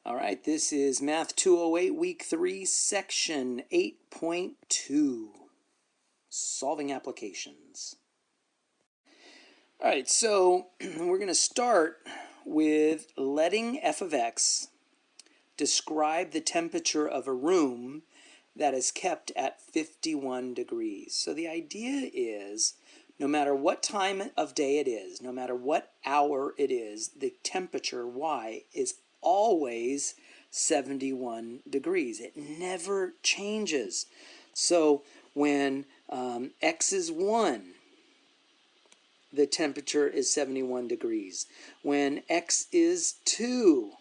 All right, this is Math 208, Week 3, Section 8.2, Solving Applications. All right, so we're going to start with letting f of x describe the temperature of a room that is kept at 51 degrees. So the idea is, no matter what time of day it is, no matter what hour it is, the temperature, y, is always 71 degrees. It never changes. So when x is 1, the temperature is 71 degrees. When x is 2,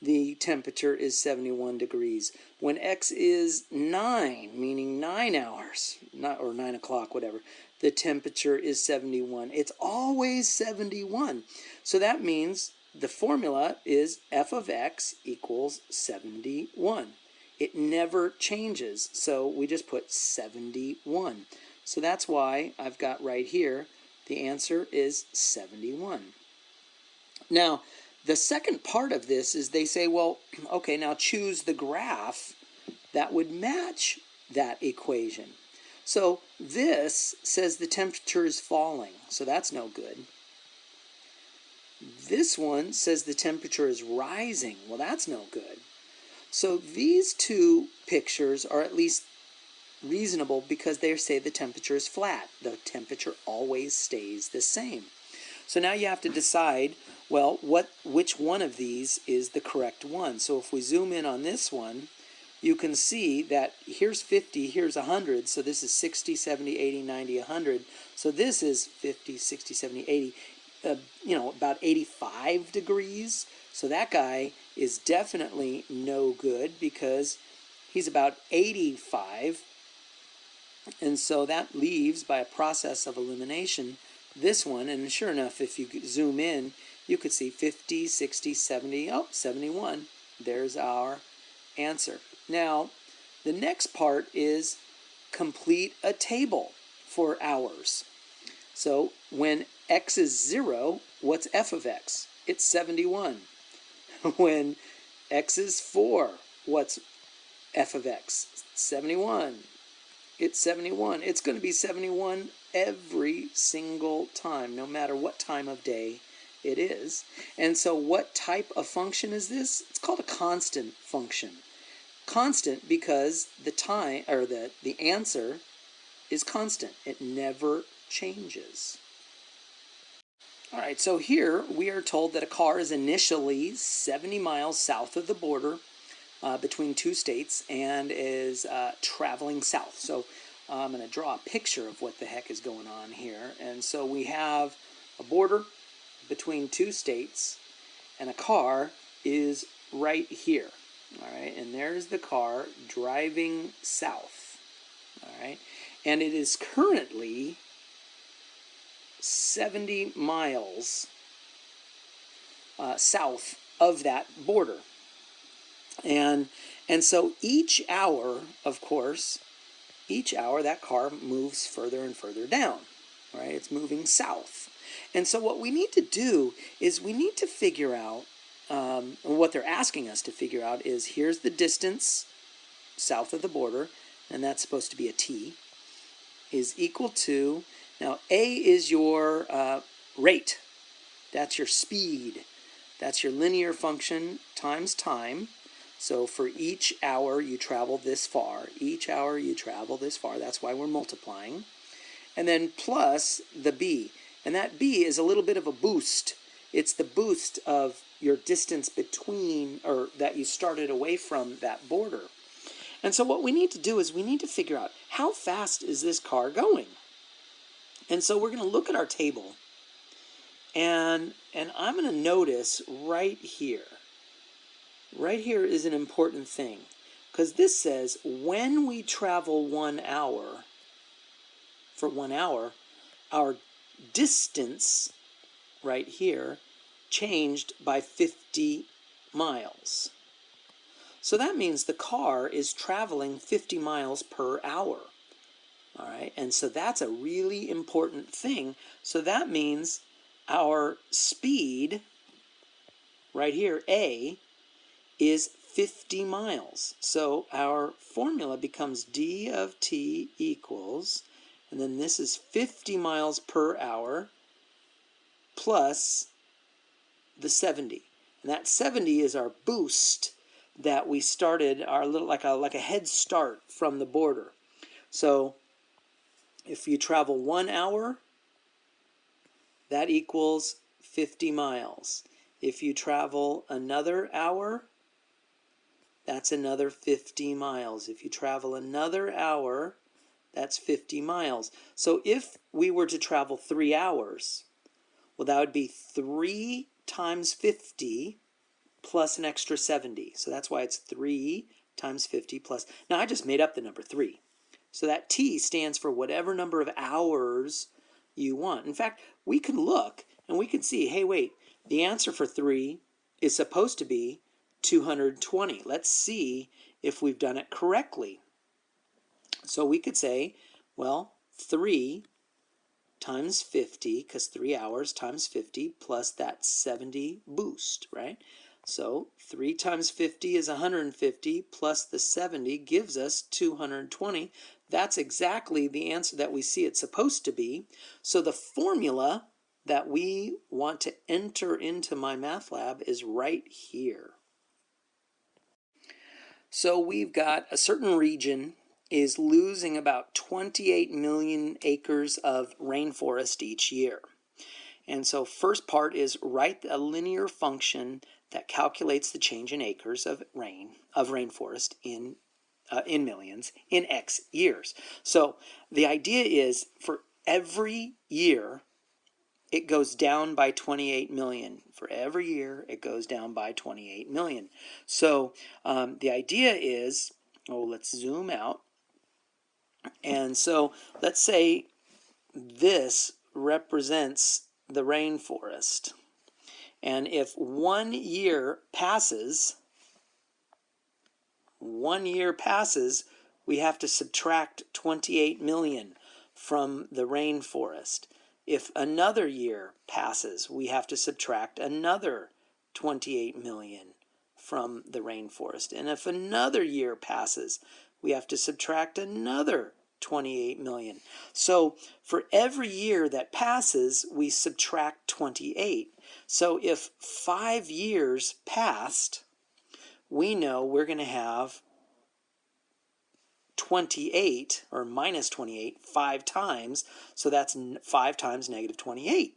the temperature is 71 degrees. When x is 9, meaning 9 hours, or 9 o'clock, whatever, the temperature is 71. It's always 71. So that means the formula is f of x equals 71. It never changes, so we just put 71. So that's why I've got right here, the answer is 71. Now, the second part of this is they say, well, okay, now choose the graph that would match that equation. So this says the temperature is falling, so that's no good. This one says the temperature is rising, well, that's no good. So these two pictures are at least reasonable because they say the temperature is flat. The temperature always stays the same. So now you have to decide, well, which one of these is the correct one. So if we zoom in on this one, you can see that here's 50, here's 100, so this is 60, 70, 80, 90, 100. So this is 50, 60, 70, 80, about 85 degrees. So that guy is definitely no good because he's about 85. And so that leaves, by a process of elimination, this one, and sure enough, if you zoom in, you could see 50, 60, 70, 71. There's our answer. Now, the next part is complete a table for hours. So when x is 0, what's f of x? It's 71. When x is 4, what's f of x? 71. It's 71. It's going to be 71 every single time, no matter what time of day it is. And so what type of function is this? It's called a constant function. Constant because the time, or the answer is constant. It never changes. All right, so here we are told that a car is initially 70 miles south of the border between two states and is traveling south. So I'm going to draw a picture of what the heck is going on here. And so we have a border between two states, and a car is right here. All right, and there's the car driving south. All right, and it is currently 70 miles south of that border. And so each hour, of course, each hour that car moves further and further down, right? It's moving south. And so what we need to do is we need to figure out, what they're asking us to figure out is, here's the distance south of the border, and that's supposed to be a t, is equal to, now a is your rate. That's your speed. That's your linear function times time. So for each hour you travel this far, each hour you travel this far, that's why we're multiplying. And then plus the b. And that b is a little bit of a boost. It's the boost of your distance between, or that you started away from that border. And so what we need to do is we need to figure out, how fast is this car going? And so we're going to look at our table, and I'm going to notice right here. Right here is an important thing, because this says when we travel 1 hour, for 1 hour, our distance right here changed by 50 miles. So that means the car is traveling 50 miles per hour. All right, and so that's a really important thing. So that means our speed right here, A, is 50 miles. So our formula becomes d of t equals, and then this is 50 miles per hour plus the 70. And that 70 is our boost that we started, our little like a head start from the border. So if you travel 1 hour, that equals 50 miles. If you travel another hour, that's another 50 miles. If you travel another hour, that's 50 miles. So if we were to travel 3 hours, well, that would be 3 times 50 plus an extra 70. So that's why it's 3 times 50 plus. Now, I just made up the number 3. So that T stands for whatever number of hours you want. In fact, we can look and we can see, hey, wait, the answer for 3 is supposed to be 220. Let's see if we've done it correctly. So we could say, well, 3 times 50, because 3 hours times 50 plus that 70 boost, right? So 3 times 50 is 150 plus the 70 gives us 220. That's exactly the answer that we see it's supposed to be. So the formula that we want to enter into my math lab is right here. So we've got a certain region is losing about 28 million acres of rainforest each year. And so first part is write a linear function that calculates the change in acres of rainforest in millions in X years. So the idea is for every year it goes down by 28 million. For every year it goes down by 28 million. So the idea is, let's zoom out. And so let's say this represents the rainforest. And if 1 year passes, we have to subtract 28 million from the rainforest. If another year passes, we have to subtract another 28 million from the rainforest. And if another year passes, we have to subtract another 28 million. So for every year that passes, we subtract 28. So if 5 years passed, we know we're going to have 28 or minus 28 5 times. So that's 5 times negative 28.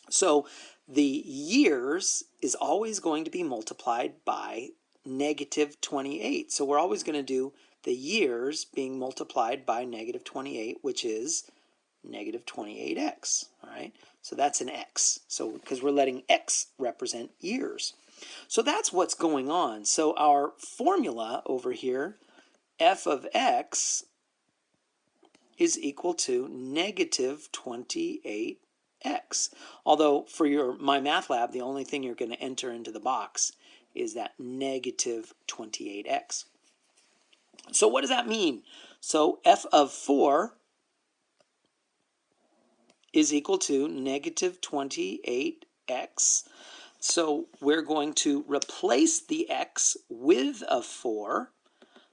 So the years is always going to be multiplied by negative 28. So we're always going to do the years being multiplied by negative 28, which is negative 28x. All right, so that's an x. So because we're letting x represent years. So that's what's going on. So our formula over here, f of x is equal to negative 28x. Although for my math lab, the only thing you're going to enter into the box is that negative 28x. So what does that mean? So f of 4 is equal to negative 28x. So we're going to replace the x with a 4.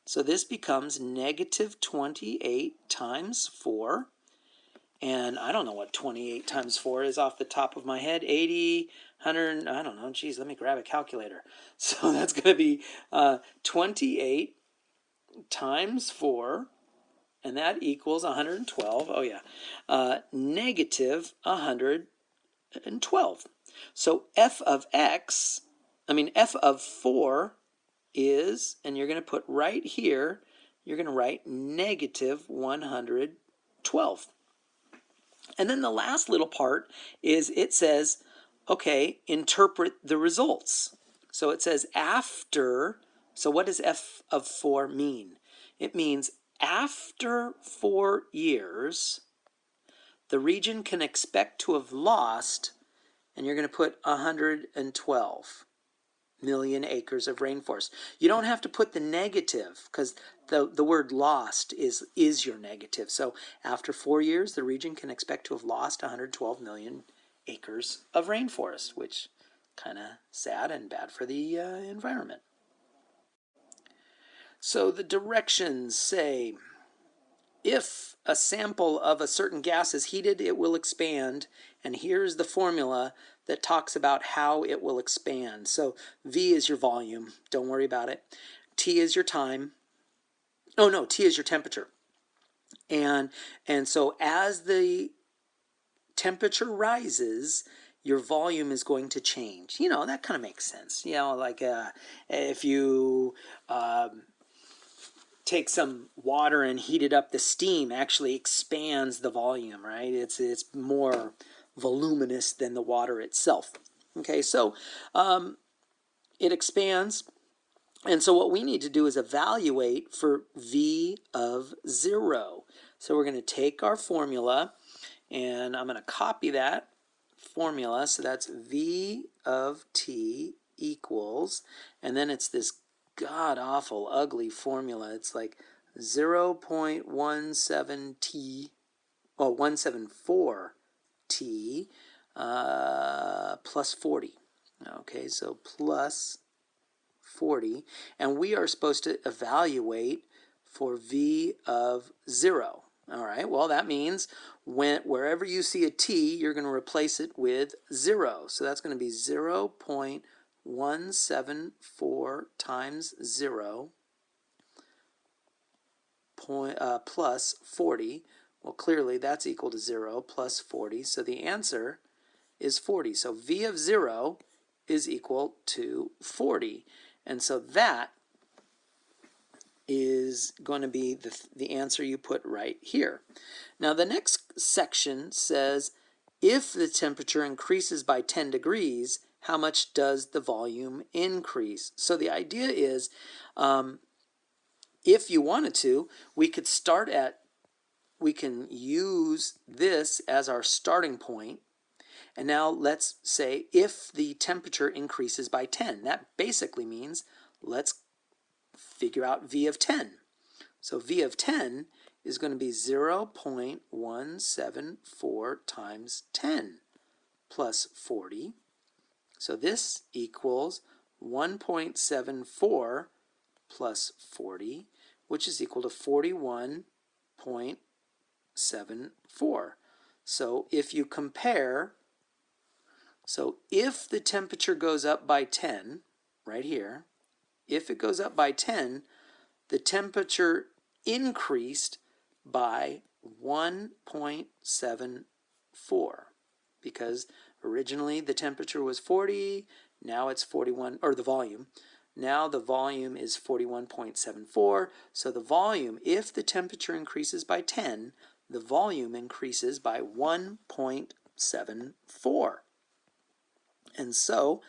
So this becomes negative 28 times 4. And I don't know what 28 times 4 is off the top of my head. 80, 100, I don't know. Geez, let me grab a calculator. So that's going to be 28 times 4, and that equals 112. Oh, yeah. Negative 112. So f of 4 is, and you're going to put right here, you're going to write negative 112. And then the last little part is it says, okay, interpret the results. So it says after, so what does f of 4 mean? It means after 4 years, the region can expect to have lost, and you're going to put 112 million acres of rainforest. You don't have to put the negative because the word lost is your negative. So after 4 years, the region can expect to have lost 112 million acres of rainforest, which kind of sad and bad for the environment. So the directions say, if a sample of a certain gas is heated, it will expand. And here's the formula that talks about how it will expand. So V is your volume. Don't worry about it. T is your time. Oh, no, T is your temperature. And so as the temperature rises, your volume is going to change. You know, that kind of makes sense. You know, like if you take some water and heat it up, the steam actually expands the volume, right? It's more voluminous than the water itself. Okay, so it expands. And so what we need to do is evaluate for V of 0. So we're going to take our formula, and I'm going to copy that formula. So that's V of T equals, and then it's this god-awful, ugly formula. It's like 0.17 T, oh, 174 T plus 40. Okay, so plus 40, and we are supposed to evaluate for V of 0. All right, well, that means wherever you see a T, you're going to replace it with 0. So that's going to be 0.174 times 0 plus 40. Well, clearly that's equal to 0 plus 40, so the answer is 40. So V of 0 is equal to 40. And so that is going to be the answer you put right here. Now the next section says, if the temperature increases by 10 degrees, how much does the volume increase? So the idea is, if you wanted to, we can use this as our starting point. And now let's say if the temperature increases by 10, that basically means let's figure out V of 10. So V of 10 is going to be 0.174 times 10 plus 40. So this equals 1.74 plus 40, which is equal to 41.74. So if you compare, so if the temperature goes up by 10, right here, if it goes up by 10, the temperature increased by 1.74, because originally the temperature was 40, now it's 41, or the volume. Now the volume is 41.74, so the volume, if the temperature increases by 10, the volume increases by 1.74. And so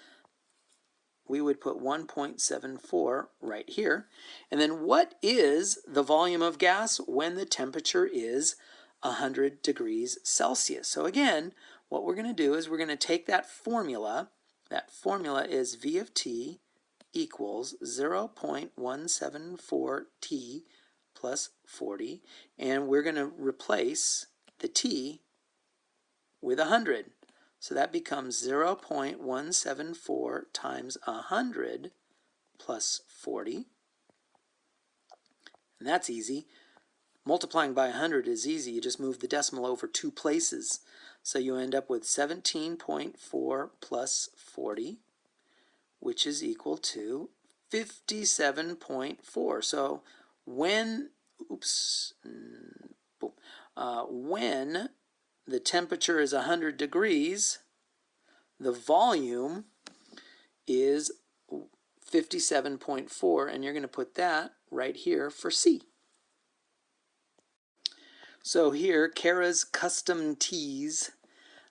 we would put 1.74 right here. And then what is the volume of gas when the temperature is 100 degrees Celsius? So again, what we're going to do is we're going to take that formula. That formula is V of T equals 0.174 T plus 40. And we're going to replace the T with 100. So that becomes 0.174 times 100 plus 40. And that's easy. Multiplying by 100 is easy. You just move the decimal over 2 places. So you end up with 17.4 plus 40, which is equal to 57.4. So when the temperature is 100 degrees, the volume is 57.4, and you're going to put that right here for C. So here, Kara's Custom Tees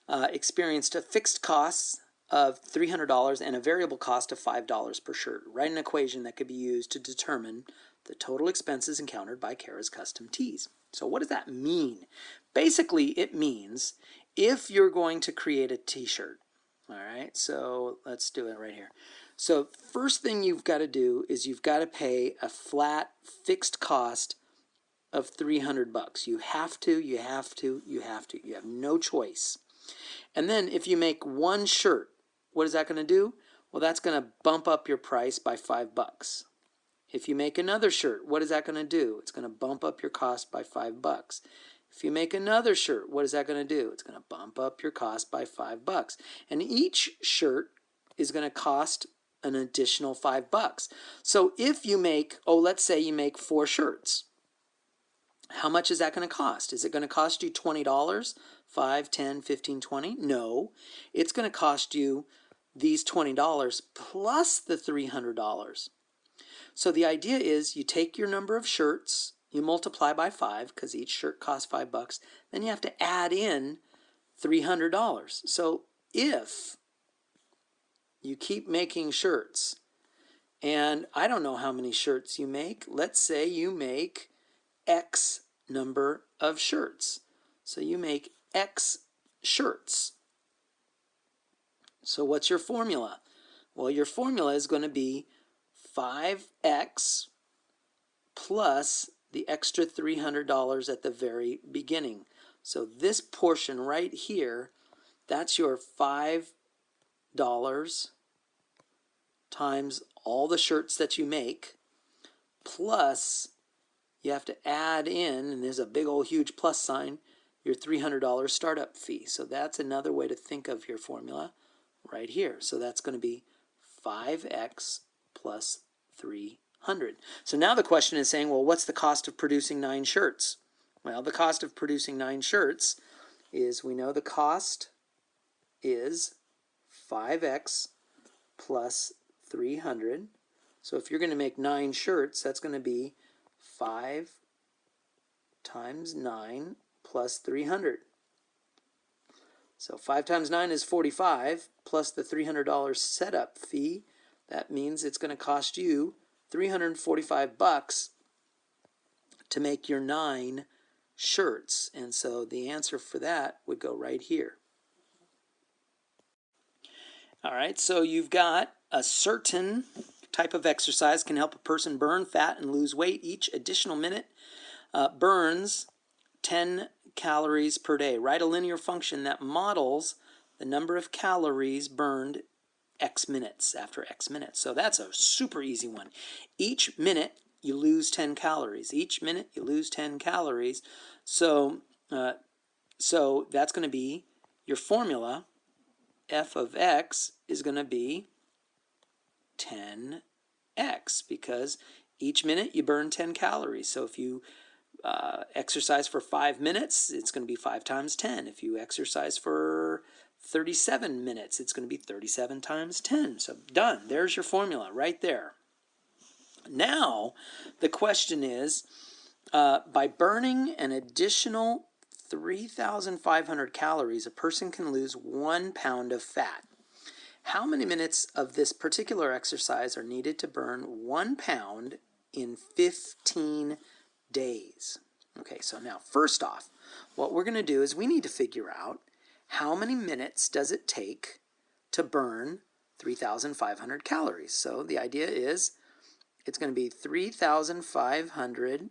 experienced a fixed cost of $300 and a variable cost of $5 per shirt. Write an equation that could be used to determine the total expenses encountered by Kara's Custom Tees. So what does that mean? Basically, it means if you're going to create a t-shirt, all right, so let's do it right here. So first thing you've got to do is you've got to pay a flat fixed cost of $300. You have to. You have no choice. And then if you make one shirt, what is that going to do? Well, that's going to bump up your price by $5. If you make another shirt, what is that going to do? It's going to bump up your cost by $5. If you make another shirt, what is that going to do? It's going to bump up your cost by $5. And each shirt is going to cost an additional $5. So if you make, let's say you make 4 shirts. How much is that going to cost? Is it going to cost you $20? $5, $10, $15, $20? No. It's going to cost you these $20 plus the $300. So the idea is you take your number of shirts, you multiply by 5 because each shirt costs $5. Then you have to add in $300. So if you keep making shirts, and I don't know how many shirts you make. Let's say you make X number of shirts. So you make X shirts. So what's your formula? Well, your formula is going to be 5X plus the extra $300 at the very beginning. So this portion right here, that's your $5 times all the shirts that you make, plus you have to add in, and there's a big old huge plus sign, your $300 startup fee. So that's another way to think of your formula right here. So that's going to be 5X plus 300. So now the question is saying, well, what's the cost of producing 9 shirts? Well, the cost of producing 9 shirts is, we know the cost is 5X plus 300. So if you're going to make 9 shirts, that's going to be 5 times 9 plus 300. So 5 times 9 is 45 plus the $300 setup fee. That means it's going to cost you $345 to make your 9 shirts. And so the answer for that would go right here. All right, so you've got a certain type of exercise can help a person burn fat and lose weight. Each additional minute burns 10 calories per day. Write a linear function that models the number of calories burned X minutes after X minutes. So that's a super easy one. Each minute you lose 10 calories. Each minute you lose 10 calories. So that's going to be your formula. F of X is going to be 10X because each minute you burn 10 calories. So if you exercise for 5 minutes, it's going to be 5 times 10. If you exercise for 37 minutes, it's going to be 37 times 10. So done. There's your formula right there. Now, the question is, by burning an additional 3,500 calories, a person can lose 1 pound of fat. How many minutes of this particular exercise are needed to burn 1 pound in 15 days? Okay, so now first off, what we're going to do is we need to figure out how many minutes does it take to burn 3,500 calories. So the idea is it's going to be 3,500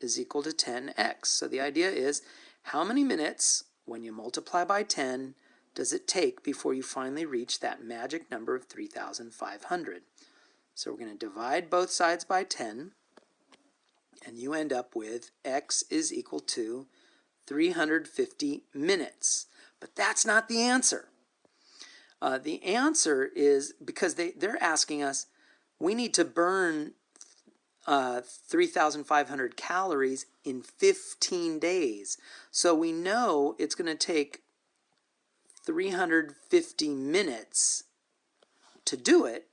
is equal to 10x. So the idea is how many minutes, when you multiply by 10, does it take before you finally reach that magic number of 3,500? So we're going to divide both sides by 10, and you end up with x is equal to 350 minutes. But that's not the answer. The answer is, because they're asking us, we need to burn 3,500 calories in 15 days. So we know it's going to take 350 minutes to do it,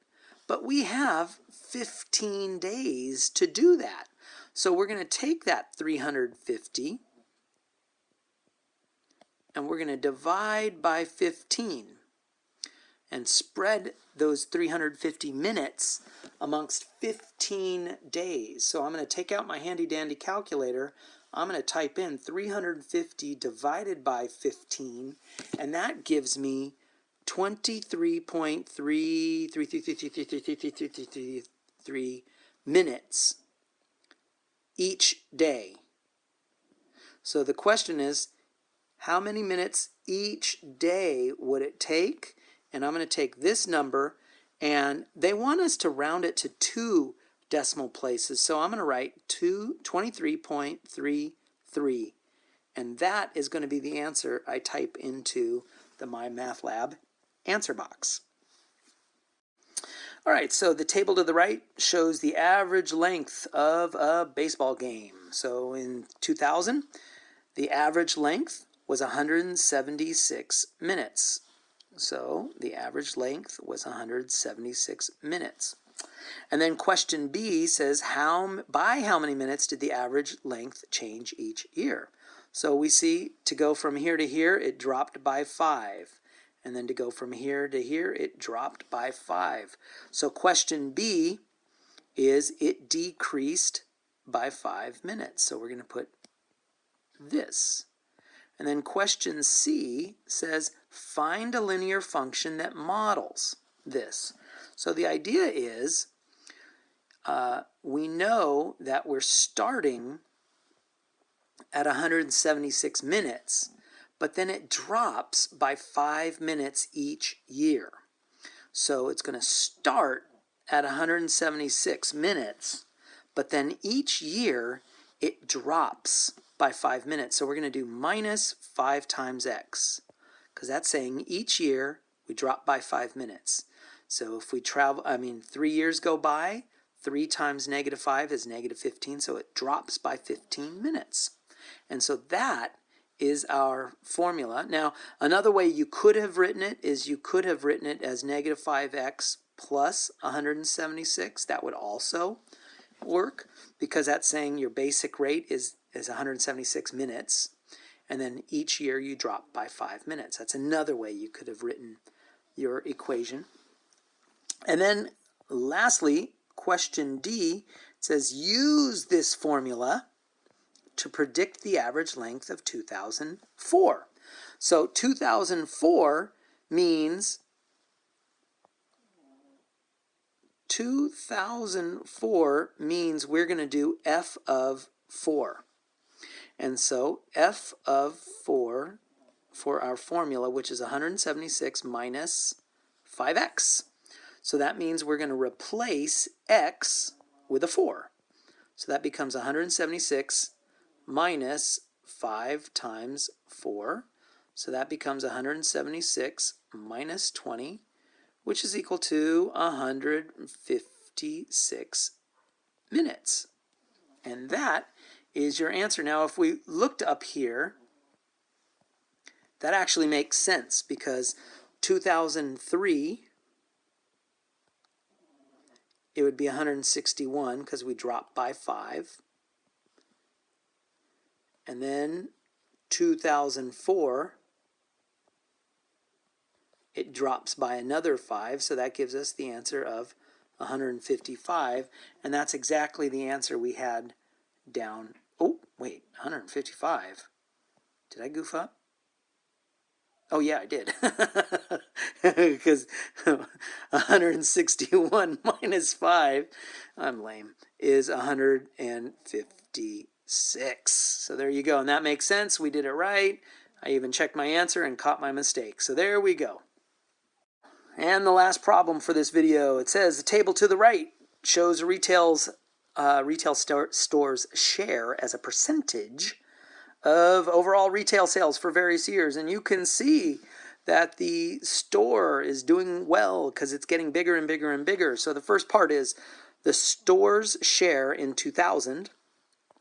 but we have 15 days to do that. So we're going to take that 350 and we're going to divide by 15 and spread those 350 minutes amongst 15 days. So I'm going to take out my handy dandy calculator. I'm going to type in 350 divided by 15, and that gives me 23.3 minutes each day. So the question is, how many minutes each day would it take? And I'm going to take this number, and they want us to round it to 2 decimal places. So I'm going to write 23.33. And that is going to be the answer I type into the My Math Lab answer box. All right, so the table to the right shows the average length of a baseball game. So in 2000, the average length was 176 minutes. So the average length was 176 minutes. And then question B says, by how many minutes did the average length change each year? So we see to go from here to here, it dropped by 5. And then to go from here to here, it dropped by 5. So question B is it decreased by 5 minutes. So we're going to put this. And then question C says, find a linear function that models this. So the idea is, we know that we're starting at 176 minutes, but then it drops by 5 minutes each year. So it's going to start at 176 minutes, but then each year it drops by 5 minutes. So we're going to do minus 5 times x, because that's saying each year we drop by 5 minutes. So if we 3 years go by, 3 times negative 5 is negative 15, so it drops by 15 minutes. And so that is our formula. Now, another way you could have written it is you could have written it as negative 5x plus 176. That would also work, because that's saying your basic rate is 176 minutes, and then each year you drop by 5 minutes. That's another way you could have written your equation. And then lastly, question D says use this formula to predict the average length of 2004. So 2004 means we're going to do f of 4. And so f of 4 for our formula, which is 176 minus 5x. So that means we're going to replace x with a 4. So that becomes 176 minus 5 times 4. So that becomes 176 minus 20, which is equal to 156 minutes. And that is your answer. Now, if we looked up here, that actually makes sense, because 2003, it would be 161 because we dropped by 5. And then 2004, it drops by another 5, so that gives us the answer of 155, and that's exactly the answer we had down. Oh, wait, 155. Did I goof up? Oh, yeah, I did. Because 161 minus 5, I'm lame, is 156. So there you go, and that makes sense. We did it right. I even checked my answer and caught my mistake. So there we go. And the last problem for this video, it says the table to the right shows retail stores' share as a percentage of overall retail sales for various years. And you can see that the store is doing well because it's getting bigger and bigger and bigger. So the first part is the store's share in 2000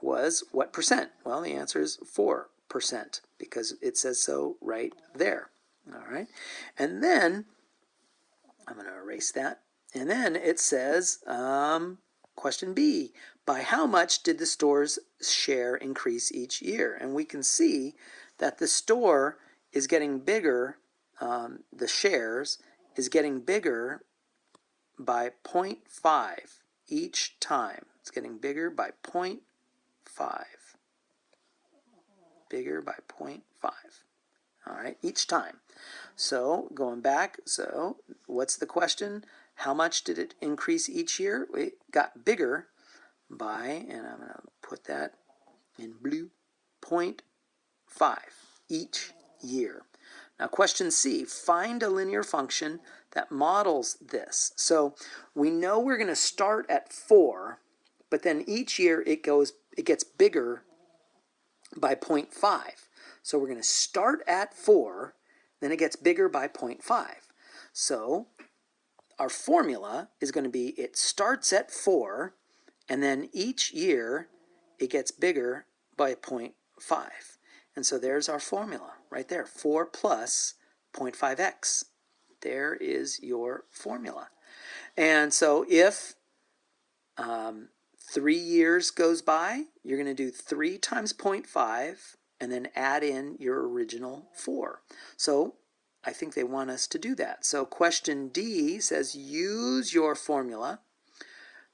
was what percent? Well, the answer is 4%, because it says so right there. All right. And then I'm going to erase that. And then it says, question B, by how much did the store's share increase each year? And we can see that the store is getting bigger, the shares is getting bigger by 0.5 each time. It's getting bigger by 0.5. Bigger by 0.5. All right, each time. So going back, so what's the question? How much did it increase each year? It got bigger by, and I'm going to put that in blue, 0.5 each year. Now question C, find a linear function that models this. So we know we're going to start at 4, but then each year it gets bigger by 0.5. So we're going to start at 4, then it gets bigger by 0.5. So our formula is going to be it starts at 4, and then each year it gets bigger by 0.5. And so there's our formula right there, 4 plus 0.5x. There is your formula. And so if 3 years goes by, you're going to do 3 times 0.5 and then add in your original 4. So I think they want us to do that. So question D says use your formula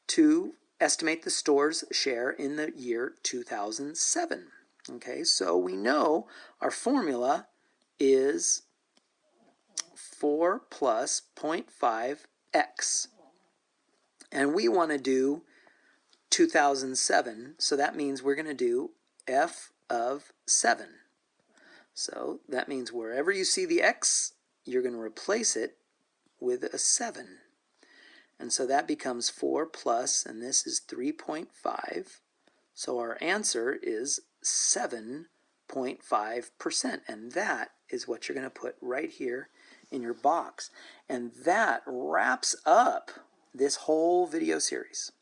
to estimate the store's share in the year 2007. Okay, so we know our formula is 4 plus 0.5x. And we want to do 2007, so that means we're going to do f of 7. So that means wherever you see the x, you're going to replace it with a 7. And so that becomes 4 plus, and this is 3.5. So our answer is 7.5%. And that is what you're going to put right here in your box. And that wraps up this whole video series.